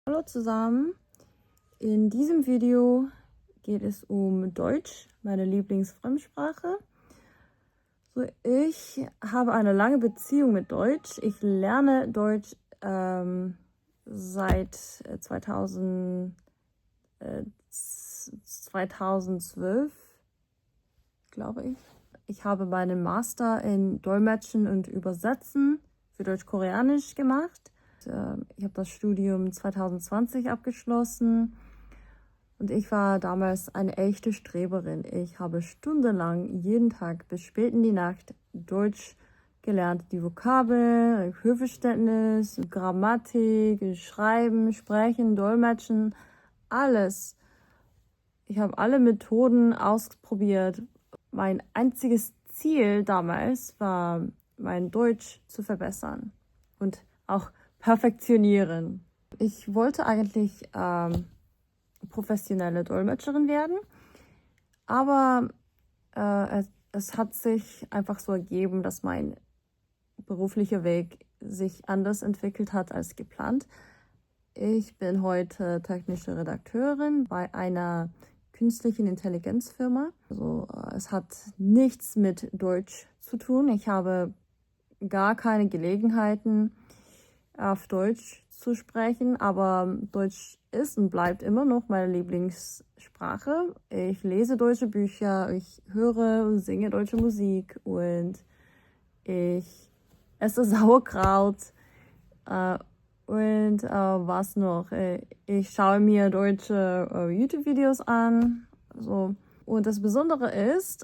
Hallo zusammen, in diesem Video geht es um Deutsch, meine Lieblingsfremdsprache. So, ich habe eine lange Beziehung mit Deutsch. Ich lerne Deutsch seit 2012, glaube ich. Ich habe meinen Master in Dolmetschen und Übersetzen für Deutsch-Koreanisch gemacht. Ich habe das Studium 2020 abgeschlossen und ich war damals eine echte Streberin. Ich habe stundenlang jeden Tag bis spät in die Nacht Deutsch gelernt. Die Vokabel, Hörverständnis, Grammatik, Schreiben, Sprechen, Dolmetschen, alles. Ich habe alle Methoden ausprobiert. Mein einziges Ziel damals war, mein Deutsch zu verbessern und auch perfektionieren. Ich wollte eigentlich professionelle Dolmetscherin werden, aber es hat sich einfach so ergeben, dass mein beruflicher Weg sich anders entwickelt hat als geplant. Ich bin heute technische Redakteurin bei einer künstlichen Intelligenzfirma. Also es hat nichts mit Deutsch zu tun. Ich habe gar keine Gelegenheiten, auf Deutsch zu sprechen, aber Deutsch ist und bleibt immer noch meine Lieblingssprache. Ich lese deutsche Bücher, ich höre und singe deutsche Musik und ich esse Sauerkraut und was noch? Ich schaue mir deutsche YouTube-Videos an. So. Und das Besondere ist,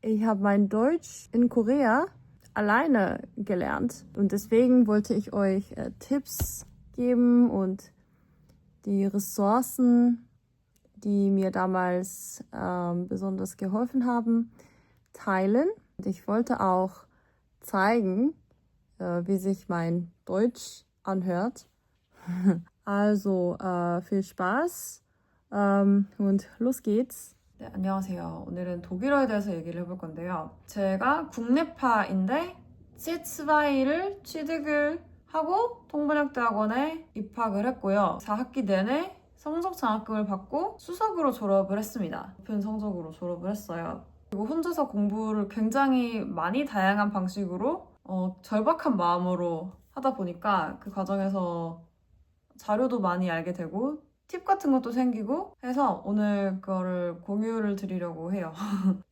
ich habe mein Deutsch in Korea alleine gelernt. Und deswegen wollte ich euch Tipps geben und die Ressourcen, die mir damals besonders geholfen haben, teilen. Und ich wollte auch zeigen, wie sich mein Deutsch anhört. Also viel Spaß und los geht's. 네, 안녕하세요. 오늘은 독일어에 대해서 얘기를 해볼 건데요. 제가 국내파인데 C2를 취득을 하고 통번역대학원에 입학을 했고요. 4학기 내내 성적 장학금을 받고 수석으로 졸업을 했습니다. 높은 성적으로 졸업을 했어요. 그리고 혼자서 공부를 굉장히 많이 다양한 방식으로 절박한 마음으로 하다 보니까 그 과정에서 자료도 많이 알게 되고 팁 같은 것도 생기고 해서 오늘 그거를 공유를 드리려고 해요.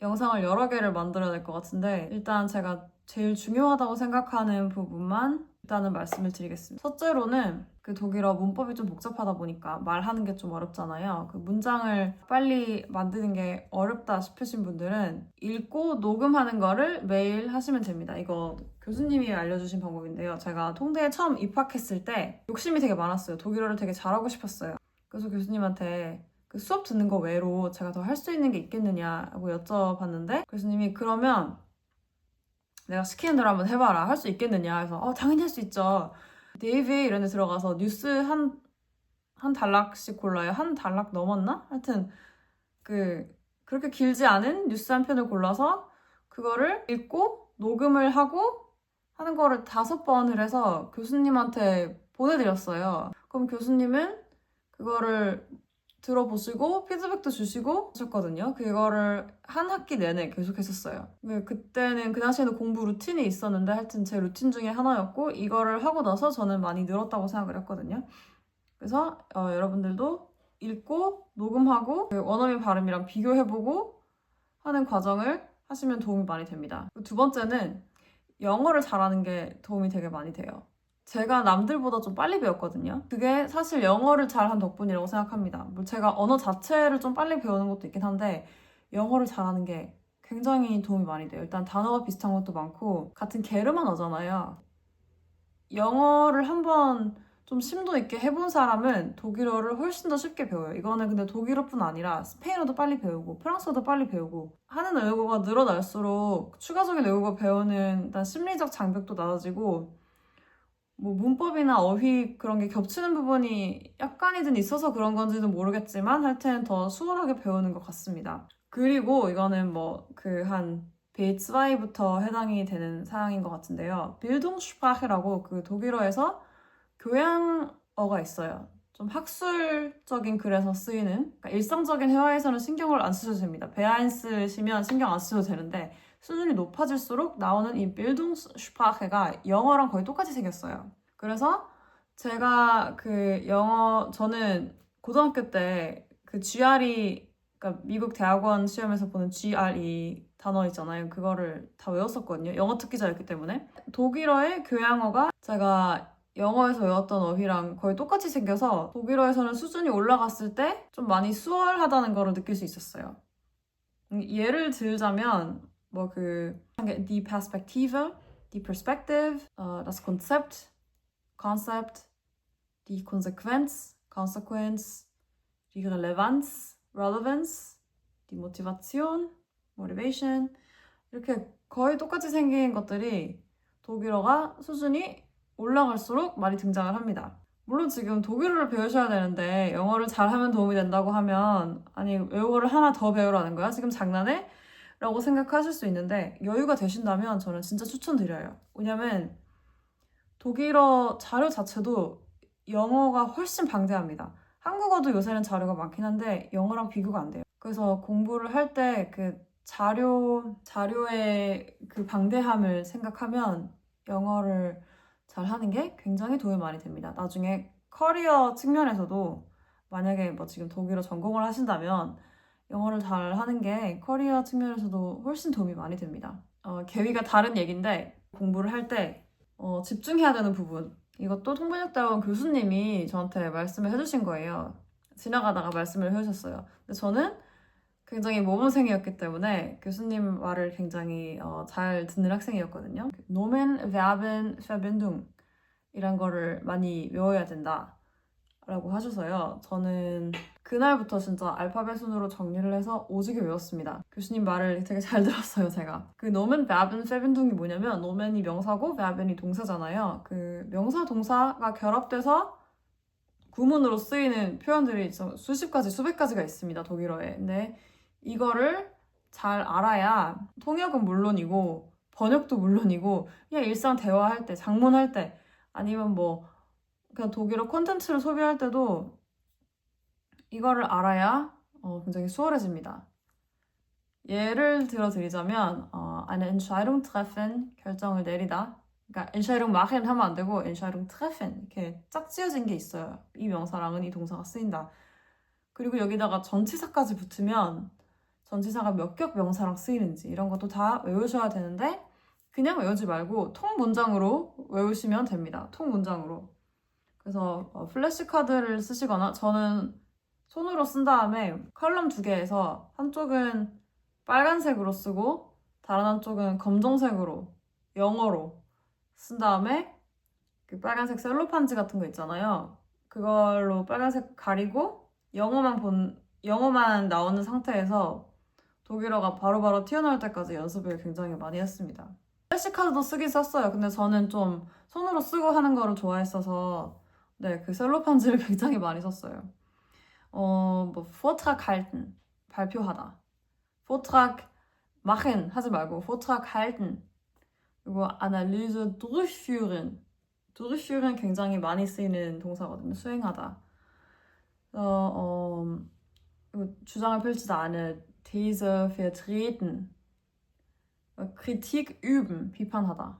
영상을 여러 개를 만들어야 될 것 같은데 일단 제가 제일 중요하다고 생각하는 부분만 일단은 말씀을 드리겠습니다. 첫째로는 그 독일어 문법이 좀 복잡하다 보니까 말하는 게 좀 어렵잖아요. 그 문장을 빨리 만드는 게 어렵다 싶으신 분들은 읽고 녹음하는 거를 매일 하시면 됩니다. 이거 교수님이 알려주신 방법인데요. 제가 통대에 처음 입학했을 때 욕심이 되게 많았어요. 독일어를 되게 잘하고 싶었어요. 그래서 교수님한테 그 수업 듣는 거 외로 제가 더 할 수 있는 게 있겠느냐고 여쭤봤는데 교수님이 그러면 내가 시키는 대로 한번 해봐라. 할 수 있겠느냐. 그래서 당연히 할 수 있죠. 네이버에 이런 데 들어가서 뉴스 한 단락씩 골라요. 한 단락 넘었나? 하여튼 그렇게 길지 않은 뉴스 한 편을 골라서 그거를 읽고 녹음을 하고 하는 거를 5번을 해서 교수님한테 보내드렸어요. 그럼 교수님은 그거를 들어보시고 피드백도 주시고 하셨거든요. 그거를 한 학기 내내 계속 했었어요. 그때는 그 당시에는 공부 루틴이 있었는데 하여튼 제 루틴 중에 하나였고 이거를 하고 나서 저는 많이 늘었다고 생각을 했거든요. 그래서 여러분들도 읽고 녹음하고 그 원어민 발음이랑 비교해보고 하는 과정을 하시면 도움이 많이 됩니다. 두 번째는 영어를 잘하는 게 도움이 되게 많이 돼요. 제가 남들보다 좀 빨리 배웠거든요. 그게 사실 영어를 잘한 덕분이라고 생각합니다. 제가 언어 자체를 좀 빨리 배우는 것도 있긴 한데 영어를 잘하는 게 굉장히 도움이 많이 돼요. 일단 단어가 비슷한 것도 많고 같은 게르만 어잖아요. 영어를 한번 좀 심도 있게 해본 사람은 독일어를 훨씬 더 쉽게 배워요. 이거는 근데 독일어뿐 아니라 스페인어도 빨리 배우고 프랑스어도 빨리 배우고 하는 외국어가 늘어날수록 추가적인 외국어 배우는 일단 심리적 장벽도 낮아지고 뭐 문법이나 어휘 그런 게 겹치는 부분이 약간이든 있어서 그런 건지는 모르겠지만 하여튼 더 수월하게 배우는 것 같습니다. 그리고 이거는 뭐 한 B2부터 해당이 되는 사항인 것 같은데요. Bildungssprache라고 그 독일어에서 교양 어가 있어요. 좀 학술적인 글에서 쓰이는, 그러니까 일상적인 회화에서는 신경을 안 쓰셔도 됩니다. 배아인 쓰시면 신경 안 쓰셔도 되는데 수준이 높아질수록 나오는 이 Bildungssprache가 영어랑 거의 똑같이 생겼어요. 그래서 제가 저는 고등학교 때 그 GRE, 그러니까 미국 대학원 시험에서 보는 GRE 단어 있잖아요. 그거를 다 외웠었거든요. 영어 특기자였기 때문에. 독일어의 교양어가 제가 영어에서 외웠던 어휘랑 거의 똑같이 생겨서 독일어에서는 수준이 올라갔을 때 좀 많이 수월하다는 걸 느낄 수 있었어요. 예를 들자면 die Perspektive, die Perspective, das Konzept, Concept, die Konsequenz, Consequence, die Relevanz, Relevance, die Motivation, Motivation 이렇게 거의 똑같이 생긴 것들이 독일어가 수준이 올라갈수록 많이 등장을 합니다. 물론 지금 독일어를 배우셔야 되는데 영어를 잘하면 도움이 된다고 하면 아니 외국어를 하나 더 배우라는 거야? 지금 장난해? 라고 생각하실 수 있는데 여유가 되신다면 저는 진짜 추천드려요. 왜냐면 독일어 자료 자체도 영어가 훨씬 방대합니다. 한국어도 요새는 자료가 많긴 한데 영어랑 비교가 안 돼요. 그래서 공부를 할 때 그 자료의 그 방대함을 생각하면 영어를 잘 하는 게 굉장히 도움이 많이 됩니다. 나중에 커리어 측면에서도 만약에 뭐 지금 독일어 전공을 하신다면 영어를 잘 하는 게 커리어 측면에서도 훨씬 도움이 많이 됩니다. 계위가 다른 얘기인데 공부를 할 때 집중해야 되는 부분 이것도 통번역대학원 교수님이 저한테 말씀을 해주신 거예요. 지나가다가 말씀을 해주셨어요. 근데 저는 굉장히 모범생이었기 때문에 교수님 말을 굉장히 잘 듣는 학생이었거든요. Nomen, Verben, Verbindung 이란 거를 많이 외워야 된다 라고 하셔서요. 저는 그날부터 진짜 알파벳 순으로 정리를 해서 오지게 외웠습니다. 교수님 말을 되게 잘 들었어요, 제가. 그 Nomen, Verben, Verbindung이 뭐냐면 Nomen이 명사고 Verben이 동사잖아요. 그 명사, 동사가 결합돼서 구문으로 쓰이는 표현들이 수십 가지, 수백 가지가 있습니다, 독일어에. 근데 이거를 잘 알아야 통역은 물론이고 번역도 물론이고 그냥 일상 대화할 때, 장문할 때 아니면 그냥 독일어 콘텐츠를 소비할 때도 이거를 알아야 굉장히 수월해집니다. 예를 들어 드리자면 eine Entscheidung treffen, 결정을 내리다. 그러니까 Entscheidung machen 하면 안 되고 Entscheidung treffen 이렇게 짝지어진 게 있어요. 이 명사랑은 이 동사가 쓰인다. 그리고 여기다가 전치사까지 붙으면 전치사가 몇 격 명사랑 쓰이는지 이런 것도 다 외우셔야 되는데 그냥 외우지 말고 통문장으로 외우시면 됩니다. 통문장으로. 그래서 플래시카드를 쓰시거나 저는 손으로 쓴 다음에 컬럼 2개에서 한쪽은 빨간색으로 쓰고 다른 한쪽은 검정색으로 영어로 쓴 다음에 그 빨간색 셀로판지 같은 거 있잖아요. 그걸로 빨간색 가리고 영어만 나오는 상태에서 독일어가 바로바로 튀어나올 때까지 연습을 굉장히 많이 했습니다. 플래시카드도 쓰긴 썼어요. 근데 저는 좀 손으로 쓰고 하는 거를 좋아했어서 네, 그 셀로판지를 굉장히 많이 썼어요. Vortrag halten, 발표하다. Vortrag machen 하지 말고 Vortrag halten. 그리고 Analyse durchführen. durchführen 굉장히 많이 쓰이는 동사거든요. 수행하다. 주장을 펼치다 eine These vertreten. Kritik üben, 비판하다.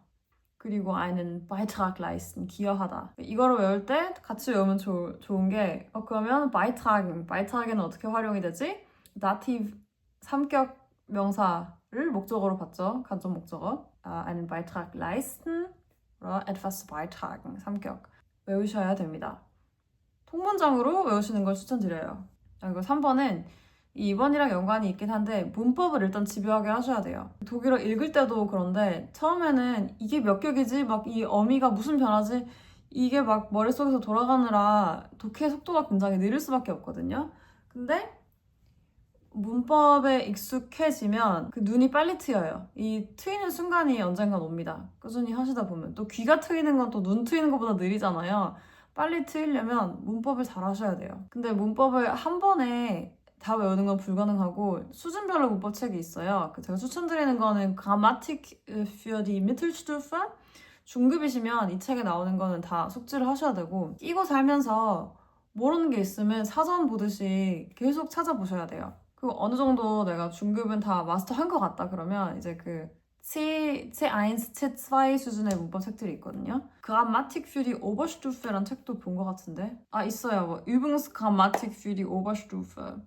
그리고 einen Beitrag leisten, 기여하다. 이거를 외울 때 같이 외우면 좋은 게 그러면 beitragen은 어떻게 활용이 되지? dativ 3격 명사를 목적어로 봤죠. 간접 목적어. einen Beitrag leisten, etwas beitragen, 3격 외우셔야 됩니다. 통문장으로 외우시는 걸 추천드려요. 그리고 3번은 이 2번이랑 연관이 있긴 한데 문법을 일단 집요하게 하셔야 돼요. 독일어 읽을 때도 그런데 처음에는 이게 몇 격이지? 막 이 어미가 무슨 변화지? 이게 막 머릿속에서 돌아가느라 독해 속도가 굉장히 느릴 수밖에 없거든요. 근데 문법에 익숙해지면 그 눈이 빨리 트여요. 이 트이는 순간이 언젠간 옵니다. 꾸준히 하시다 보면. 또 귀가 트이는 건 또 눈 트이는 것보다 느리잖아요. 빨리 트이려면 문법을 잘 하셔야 돼요. 근데 문법을 한 번에 다 외우는 건 불가능하고 수준별로 문법책이 있어요. 제가 추천드리는 거는 Grammatik für die Mittelstufe, 중급이시면 이 책에 나오는 거는 다 숙지를 하셔야 되고 끼고 살면서 모르는 게 있으면 사전 보듯이 계속 찾아보셔야 돼요. 그리고 어느 정도 내가 중급은 다 마스터한 것 같다 그러면 이제 그 C1, C2 수준의 문법 책들이 있거든요. Grammatik für die Oberstufe 라는 책도 본 것 같은데 있어요. 뭐 Übungsgrammatik für die Oberstufe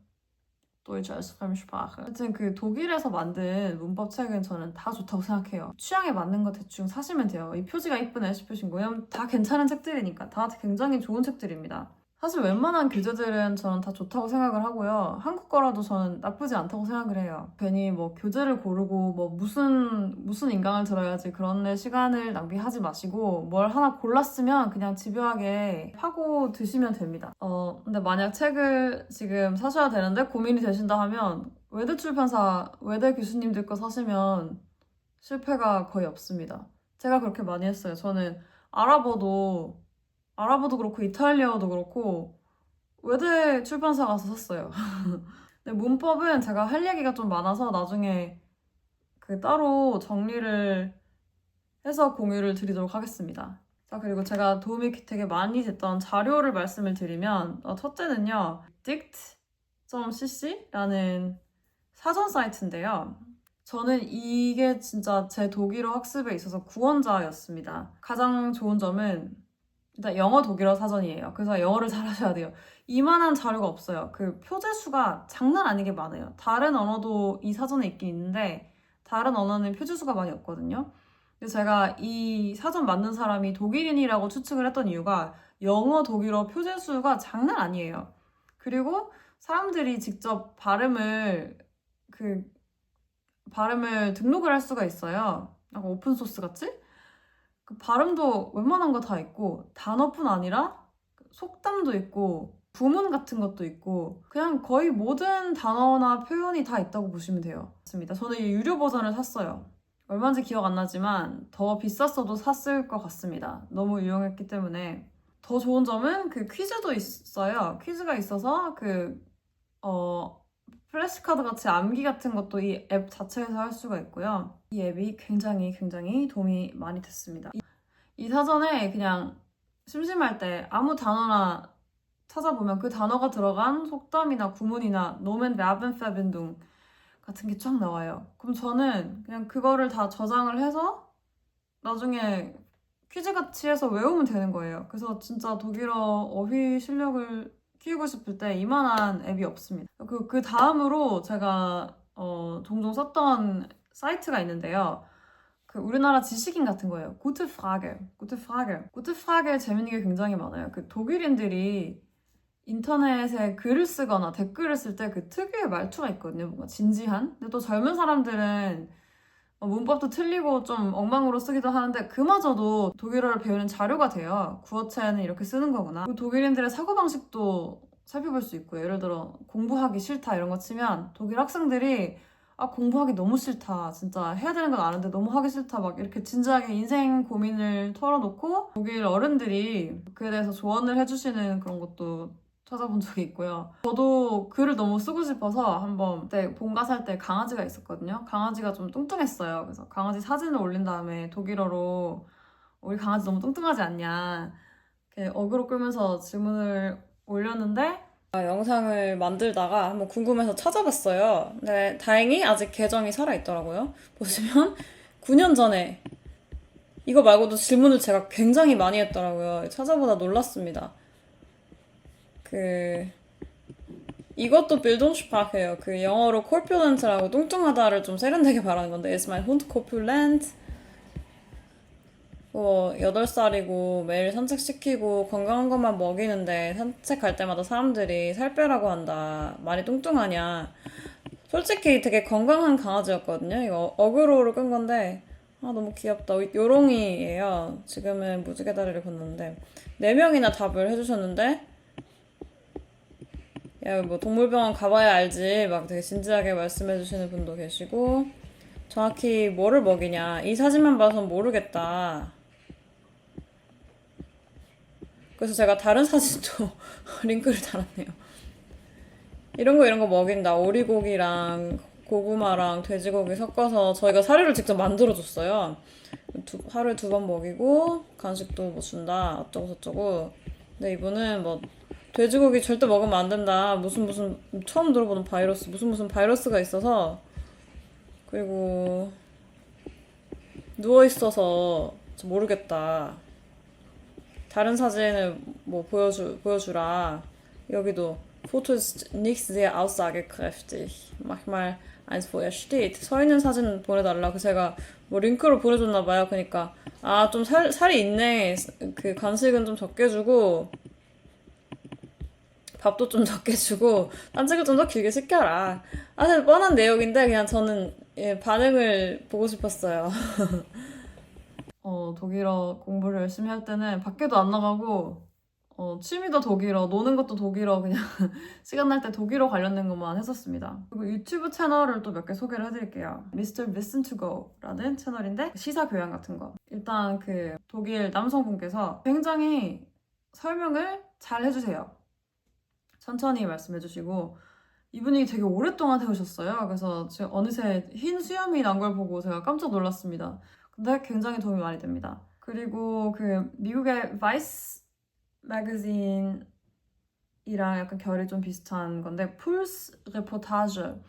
Deutsch als Fremdsprache. 하여튼 그 독일에서 만든 문법 책은 저는 다 좋다고 생각해요. 취향에 맞는 거 대충 사시면 돼요. 이 표지가 이쁘네 싶으신 거예요. 다 괜찮은 책들이니까 다 굉장히 좋은 책들입니다. 사실 웬만한 교재들은 저는 다 좋다고 생각을 하고요. 한국 거라도 저는 나쁘지 않다고 생각을 해요. 괜히 뭐 교재를 고르고 뭐 무슨 인강을 들어야지 그런 데 시간을 낭비하지 마시고 뭘 하나 골랐으면 그냥 집요하게 파고 드시면 됩니다. 근데 만약 책을 지금 사셔야 되는데 고민이 되신다 하면 외대 출판사, 외대 교수님들 거 사시면 실패가 거의 없습니다. 제가 그렇게 많이 했어요. 저는 아랍어도 그렇고 이탈리아어도 그렇고 외대 출판사 가서 샀어요. 근데 문법은 제가 할 얘기가 좀 많아서 나중에 그 따로 정리를 해서 공유를 드리도록 하겠습니다. 자, 그리고 제가 도움이 되게 많이 됐던 자료를 말씀을 드리면 첫째는요. dict.cc라는 사전 사이트인데요. 저는 이게 진짜 제 독일어 학습에 있어서 구원자였습니다. 가장 좋은 점은 일단 영어 독일어 사전이에요. 그래서 영어를 잘하셔야 돼요. 이만한 자료가 없어요. 그 표제 수가 장난 아니게 많아요. 다른 언어도 이 사전에 있긴 있는데 다른 언어는 표제 수가 많이 없거든요. 그래서 제가 이 사전 만든 사람이 독일인이라고 추측을 했던 이유가 영어 독일어 표제 수가 장난 아니에요. 그리고 사람들이 직접 발음을 등록을 할 수가 있어요. 약간 오픈소스 같이? 그 발음도 웬만한 거 다 있고 단어뿐 아니라 속담도 있고 구문 같은 것도 있고 그냥 거의 모든 단어나 표현이 다 있다고 보시면 돼요. 맞습니다. 저는 이 유료 버전을 샀어요. 얼마인지 기억 안 나지만 더 비쌌어도 샀을 것 같습니다. 너무 유용했기 때문에. 더 좋은 점은 그 퀴즈도 있어요. 퀴즈가 있어서 플래시카드 같이 암기 같은 것도 이 앱 자체에서 할 수가 있고요. 이 앱이 굉장히 도움이 많이 됐습니다. 이 사전에 그냥 심심할 때 아무 단어나 찾아보면 그 단어가 들어간 속담이나 구문이나 노멘 베르벤 페빈둥 같은 게 쫙 나와요. 그럼 저는 그냥 그거를 다 저장을 해서 나중에 퀴즈같이 해서 외우면 되는 거예요. 그래서 진짜 독일어 어휘 실력을 키우고 싶을 때 이만한 앱이 없습니다. 그 다음으로 제가 종종 썼던 사이트가 있는데요. 그 우리나라 지식인 같은 거예요. Gute Frage. Gute Frage 재밌는 게 굉장히 많아요. 그 독일인들이 인터넷에 글을 쓰거나 댓글을 쓸 때 그 특유의 말투가 있거든요. 뭔가 진지한. 근데 또 젊은 사람들은 문법도 틀리고 좀 엉망으로 쓰기도 하는데 그마저도 독일어를 배우는 자료가 돼요. 구어체는 이렇게 쓰는 거구나. 독일인들의 사고방식도 살펴볼 수 있고요. 예를 들어 공부하기 싫다 이런 거 치면 독일 학생들이 공부하기 너무 싫다. 진짜 해야 되는 건 아는데 너무 하기 싫다. 막 이렇게 진지하게 인생 고민을 털어놓고 독일 어른들이 그에 대해서 조언을 해주시는 그런 것도 찾아본 적이 있고요. 저도 글을 너무 쓰고 싶어서 한번 그때 본가 살 때 강아지가 있었거든요. 강아지가 좀 뚱뚱했어요. 그래서 강아지 사진을 올린 다음에 독일어로 우리 강아지 너무 뚱뚱하지 않냐 이렇게 어그로 끌면서 질문을 올렸는데 영상을 만들다가 한번 궁금해서 찾아봤어요. 근데 다행히 아직 계정이 살아있더라고요. 보시면 9년 전에 이거 말고도 질문을 제가 굉장히 많이 했더라고요. 찾아보다 놀랐습니다. 이것도 빌동슈파크예요. 그 영어로 corpulent라고 뚱뚱하다를 좀 세련되게 말하는 건데 Is my hund corpulent? 8살이고 매일 산책시키고 건강한 것만 먹이는데 산책할 때마다 사람들이 살 빼라고 한다. 많이 뚱뚱하냐. 솔직히 되게 건강한 강아지였거든요. 이거 어그로로 끈 건데 너무 귀엽다. 요롱이에요. 지금은 무지개 다리를 건넜는데 4명이나 답을 해주셨는데 야, 뭐 동물병원 가봐야 알지. 막 되게 진지하게 말씀해주시는 분도 계시고 정확히 뭐를 먹이냐. 이 사진만 봐선 모르겠다. 그래서 제가 다른 사진도 링크를 달았네요. 이런 거 먹인다. 오리고기랑 고구마랑 돼지고기 섞어서 저희가 사료를 직접 만들어줬어요. 하루에 2번 먹이고 간식도 뭐 준다 어쩌고 저쩌고. 근데 이분은 뭐 돼지고기 절대 먹으면 안 된다. 무슨 처음 들어보는 바이러스 무슨 바이러스가 있어서. 그리고 누워 있어서 모르겠다. 다른 사진을 뭐 보여주라. 여기도 Foto ist nicht sehr aussagekräftig. Manchmal eins, wo er steht. 서 있는 사진 보내달라. 그 제가 뭐 링크로 보내줬나 봐요. 그러니까 아, 좀 살이 있네. 그 간식은 좀 적게 주고 밥도 좀 적게 주고 산책을 좀 더 길게 시켜라. 사실 뻔한 내용인데 그냥 저는 반응을 보고 싶었어요. 독일어 공부를 열심히 할 때는 밖에도 안 나가고 취미도 독일어, 노는 것도 독일어, 그냥 시간 날 때 독일어 관련된 것만 했었습니다. 그리고 유튜브 채널을 또 몇 개 소개를 해드릴게요. Mr. Listen to Go라는 채널인데 시사 교양 같은 거. 일단 그 독일 남성분께서 굉장히 설명을 잘 해주세요. 천천히 말씀해주시고 이분이 되게 오랫동안 해오셨어요. 그래서 제가 어느새 흰 수염이 난 걸 보고 제가 깜짝 놀랐습니다. 근데 굉장히 도움이 많이 됩니다. 그리고 그 미국의 바이스 매거진이랑 약간 결이 좀 비슷한 건데 폴스 레포타주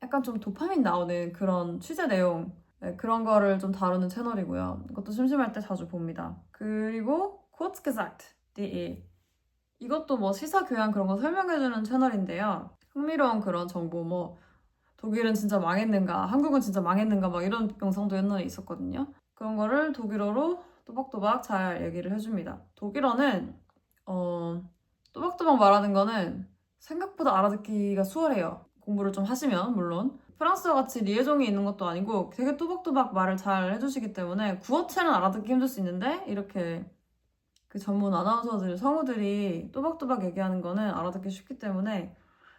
약간 좀 도파민 나오는 그런 취재 내용 그런 거를 좀 다루는 채널이고요. 이것도 심심할 때 자주 봅니다. 그리고 kurzgesagt.de 이것도 뭐 시사 교양 그런 거 설명해주는 채널인데요. 흥미로운 그런 정보 뭐 독일은 진짜 망했는가, 한국은 진짜 망했는가 막 이런 영상도 옛날에 있었거든요. 그런 거를 독일어로 또박또박 잘 얘기를 해줍니다. 독일어는 또박또박 말하는 거는 생각보다 알아듣기가 수월해요. 공부를 좀 하시면 물론. 프랑스어 같이 리에종이 있는 것도 아니고 되게 또박또박 말을 잘 해주시기 때문에 구어체는 알아듣기 힘들 수 있는데 이렇게 그 전문 아나운서들, 성우들이 또박또박 얘기하는 거는 알아듣기 쉽기 때문에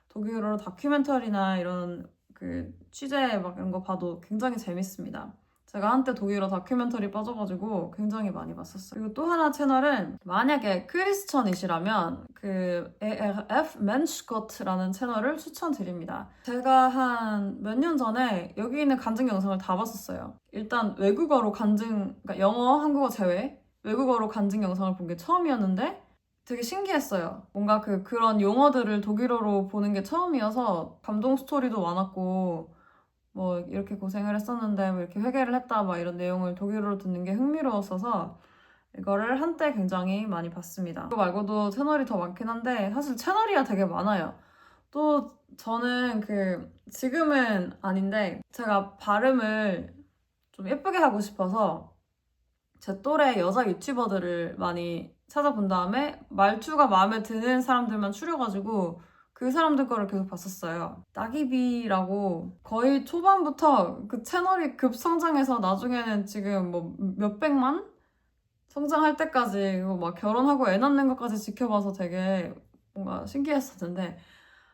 독일어로 다큐멘터리나 이런 그 취재 막 이런 거 봐도 굉장히 재밌습니다. 제가 한때 독일어 다큐멘터리 빠져가지고 굉장히 많이 봤었어요. 그리고 또 하나 채널은 만약에 크리스천이시라면 그 ARF Menschgott라는 채널을 추천드립니다. 제가 한 몇 년 전에 여기 있는 간증 영상을 다 봤었어요. 일단 외국어로 그러니까 영어, 한국어 제외 외국어로 간증 영상을 본 게 처음이었는데 되게 신기했어요. 뭔가 그런 용어들을 독일어로 보는 게 처음이어서 감동 스토리도 많았고 뭐 이렇게 고생을 했었는데 뭐 이렇게 회개를 했다 막 이런 내용을 독일어로 듣는 게 흥미로웠어서 이거를 한때 굉장히 많이 봤습니다. 그거 말고도 채널이 더 많긴 한데 사실 채널이야 되게 많아요. 또 저는 지금은 아닌데 제가 발음을 좀 예쁘게 하고 싶어서 제 또래 여자 유튜버들을 많이 찾아본 다음에 말투가 마음에 드는 사람들만 추려가지고 그 사람들 거를 계속 봤었어요. 따기비라고 거의 초반부터 그 채널이 급성장해서 나중에는 지금 뭐 몇백만? 성장할 때까지 막 결혼하고 애 낳는 것까지 지켜봐서 되게 뭔가 신기했었는데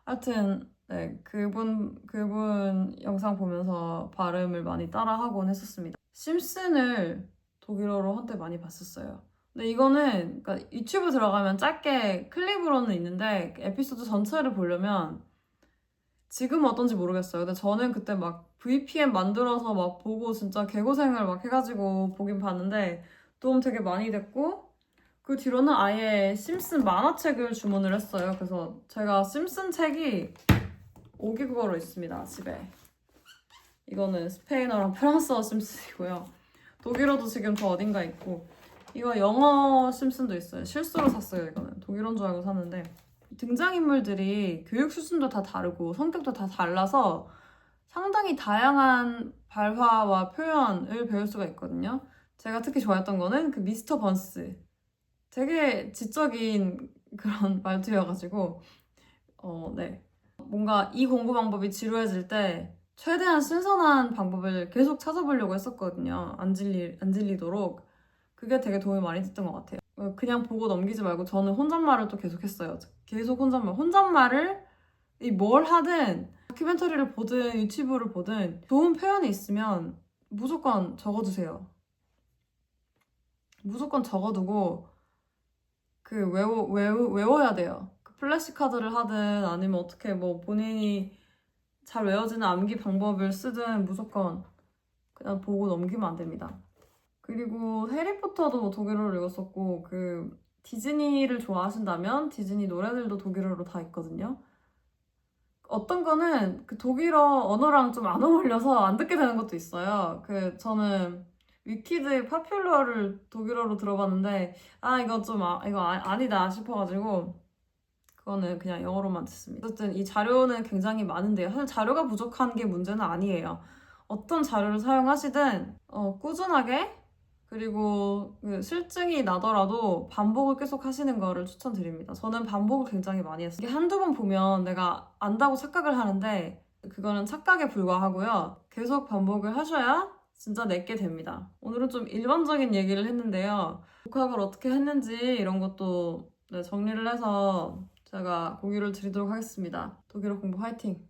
하여튼 네, 그분 영상 보면서 발음을 많이 따라하곤 했었습니다. 심슨을 독일어로 한때 많이 봤었어요. 근데 이거는 그러니까 유튜브 들어가면 짧게 클립으로는 있는데 에피소드 전체를 보려면 지금은 어떤지 모르겠어요. 근데 저는 그때 막 VPN 만들어서 막 보고 진짜 개고생을 막 해가지고 보긴 봤는데 도움 되게 많이 됐고 그 뒤로는 아예 심슨 만화책을 주문을 했어요. 그래서 제가 심슨 책이 5개국어로 있습니다, 집에. 이거는 스페인어랑 프랑스어 심슨이고요. 독일어도 지금 더 어딘가 있고 이거 영어 심슨도 있어요. 실수로 샀어요, 이거는. 독일어인 줄 알고 샀는데 등장인물들이 교육 수준도 다 다르고 성격도 다 달라서 상당히 다양한 발화와 표현을 배울 수가 있거든요. 제가 특히 좋아했던 거는 그 미스터 번스. 되게 지적인 그런 말투여가지고 네. 뭔가 이 공부 방법이 지루해질 때 최대한 신선한 방법을 계속 찾아보려고 했었거든요. 안 질리도록. 그게 되게 도움이 많이 됐던 것 같아요. 그냥 보고 넘기지 말고 저는 혼잣말을 또 계속 했어요. 계속 혼잣말을 뭘 하든 다큐멘터리를 보든 유튜브를 보든 좋은 표현이 있으면 무조건 적어두세요. 무조건 적어두고 외워야 돼요. 플래시카드를 하든 아니면 어떻게 뭐 본인이 잘 외워지는 암기 방법을 쓰든 무조건 그냥 보고 넘기면 안 됩니다. 그리고 해리포터도 독일어로 읽었었고 그 디즈니를 좋아하신다면 디즈니 노래들도 독일어로 다 있거든요. 어떤 거는 그 독일어 언어랑 좀 안 어울려서 안 듣게 되는 것도 있어요. 저는 위키드 파퓰러를 독일어로 들어봤는데 이거 좀 이거 아니다 싶어가지고 그거는 그냥 영어로만 듣습니다. 어쨌든 이 자료는 굉장히 많은데요. 사실 자료가 부족한 게 문제는 아니에요. 어떤 자료를 사용하시든 꾸준하게 그리고 그 실증이 나더라도 반복을 계속 하시는 거를 추천드립니다. 저는 반복을 굉장히 많이 했어요. 이게 한두 번 보면 내가 안다고 착각을 하는데 그거는 착각에 불과하고요. 계속 반복을 하셔야 진짜 내게 됩니다. 오늘은 좀 일반적인 얘기를 했는데요. 독학을 어떻게 했는지 이런 것도 정리를 해서 제가 공유를 드리도록 하겠습니다. 독일어 공부 화이팅!